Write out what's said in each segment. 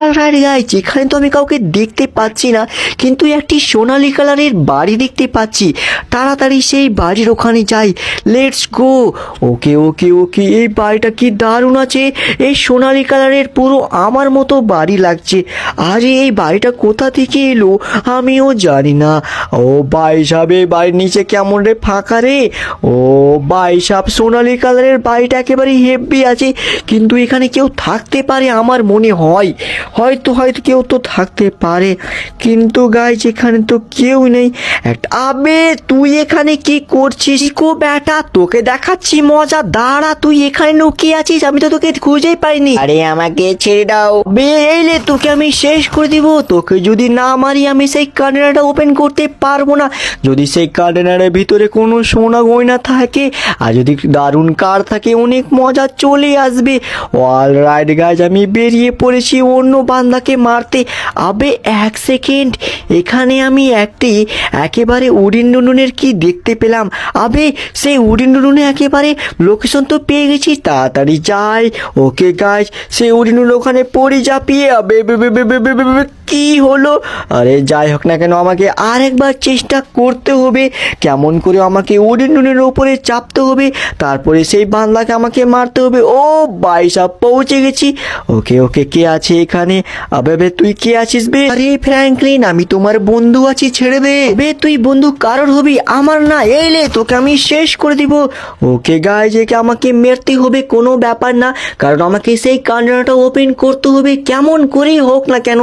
আরে গাইস, এখানে তো আমি কাউকে দেখতে পাচ্ছি না, কিন্তু একটি সোনালী কালারের বাড়ি দেখতে পাচ্ছি। তাড়াতাড়ি সেই বাড়ির ওখানে যাই। Let's go. ওকে ওকে ওকে, এই বাড়িটা কি দারুণ আছে। এই সোনালী কালারের পুরো আমার মতো বাড়ি লাগছে। আরে এই বাড়িটা কোথা থেকে এলো আমিও জানি না। ও ভাই সাহেব, এই বাড়ির নিচে কেমন রে ফাঁকা রে। ও ভাই সাহেব, সোনালী কালারের বাড়িটা একেবারে হেভি আছে, কিন্তু এখানে কেউ থাকতে পারে আমার মনে হয়। হয়তো কেউ তো থাকতে পারে, কিন্তু গাইস এখানে তো কেউ নেই। আবে তুই এখানে কি করছিস কো বেটা? তোকে দেখাচ্ছি মজা, দাঁড়া। তুই এখানে লুকিয়ে আছিস, আমি তো তোকে খুঁজেই পাইনি। আরে আমাকে ছেড়ে দাও বে, এইলে তোকে আমি শেষ করে দিব। তোকে যদি না মারি আমি সেই কন্টেনারটা ওপেন করতে পারবো না। যদি সেই কন্টেনারের ভিতরে কোনো সোনা গয়না থাকে আর যদি দারুণ কার থাকে, অনেক মজা চলে আসবে। অলরাইট গাইজ, আমি বেরিয়ে পড়েছি অন্য বান্দাকে মারতে। আবে এক সেকেন্ড, এখানে আমি একেবারে উডিন ডুডুনের কি দেখতে পেলাম। আবে সেই উডিন ডুডুনে একেবারে লোকেশন তো পেয়ে গেছি, তাড়াতাড়ি যাই। ওকে গাইজ, সেই উডিন ডুডুন ওখানে পড়ে ঝাঁপিয়ে। আবে কি হলো? আরে যাই হোক না কেন, আমাকে আরেকবার চেষ্টা করতে হবে। কেমন করে আমাকে উডিন ডুডুনের উপরে চাপতে হবে, তারপরে সেই বান্দাকে আমাকে মারতে হবে। ও ভাই সাহেব, পৌঁছে গেছি। ওকে ওকে, কে আছে এখানে? আবে তুই কে আছিস বে? আরে ফ্র্যাঙ্কলিন, আমি তোমার বন্ধু আছি, ছেড়ে দে। বে তুই বন্ধু কারোর হবি, আমার না। এইলে তোকে আমি শেষ করে দিব। ওকে গাইজ, একে আমাকে মেরতে হবে, কোনো ব্যাপার না, কারণ আমাকে সেই কন্টেনারটা ওপেন করতে হবে কেমন করেই হোক না কেন।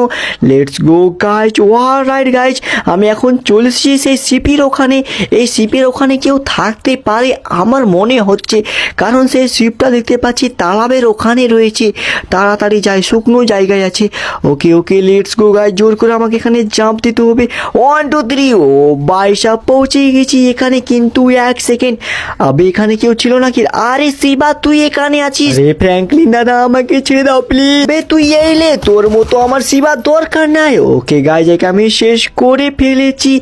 Let's go guys. Alright guys, আমি এখন চলে এসেছি সেই সিপির ওখানে। এই সিপির ওখানে কেউ থাকতে পারে আমার মনে হচ্ছে, কারণ সেই শিপটা দেখতে পাচ্ছি তালাবের ওখানে রয়েছে। তাড়াতাড়ি যাই, শুকনো জায়গায় আছে। ওকে ওকে, লেটস গো গাইজ। জোর করে আমাকে এখানে জাম্প দিতে হবে। 1 2 3। ও ভাই সাহেব, পৌঁছে গেছি এখানে, কিন্তু এক সেকেন্ড, আবে এখানে কেউ ছিল নাকি? আরে শিবা, তুই এখানে আছিস? আরে ফ্র্যাঙ্কলিন দাদা, আমাকে ছেড়ে দাও প্লিজ। বে তুই এইলে, তোর মতো আমার শিবা দরকার নাই। ওকে গাইজ, একে আমি শেষ করে ফেলেছি।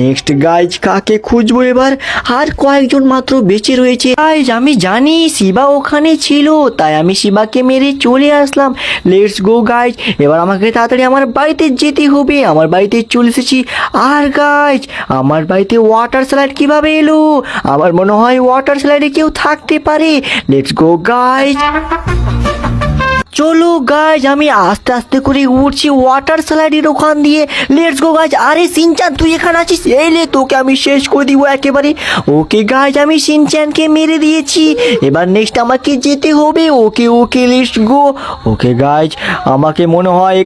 নেক্সট গাইজ, কাকে খুঁজবো এবার? আর কয়েকজন মাত্র বেঁচে রয়েছে। গাইজ আমি জানি শিবা ওখানে ছিল, তাই আমি শিবাকে মেরে চলে আসলাম। লেটস গো গাইজ, এবার আমাকে তাড়াতাড়ি আমার বাড়িতে যেতে হবে। আমার বাড়িতে চলে এসেছি। আর গাইজ, আমার বাড়িতে ওয়াটার স্লাইড কিভাবে এলো? আমার মনে হয় ওয়াটার স্লাইডে কেউ থাকতে পারে। লেটস গো গাইজ, চলো গাইজ, আমি আস্তে আস্তে করে উঠছি ওয়াটার স্লাইডের ওখান দিয়ে। Let's go guys. আরে সিনচান, তুই এখানে আছিস? এইলে তোকে আমি শেষ করে দিব একেবারে। ওকে গাইজ, আমি সিনচানকে মেরে দিয়েছি। এবার নেক্সট আমাকে যেতে হবে। ওকে ওকে, লেটস গো। ওকে গাইজ, আমাকে মনে হয়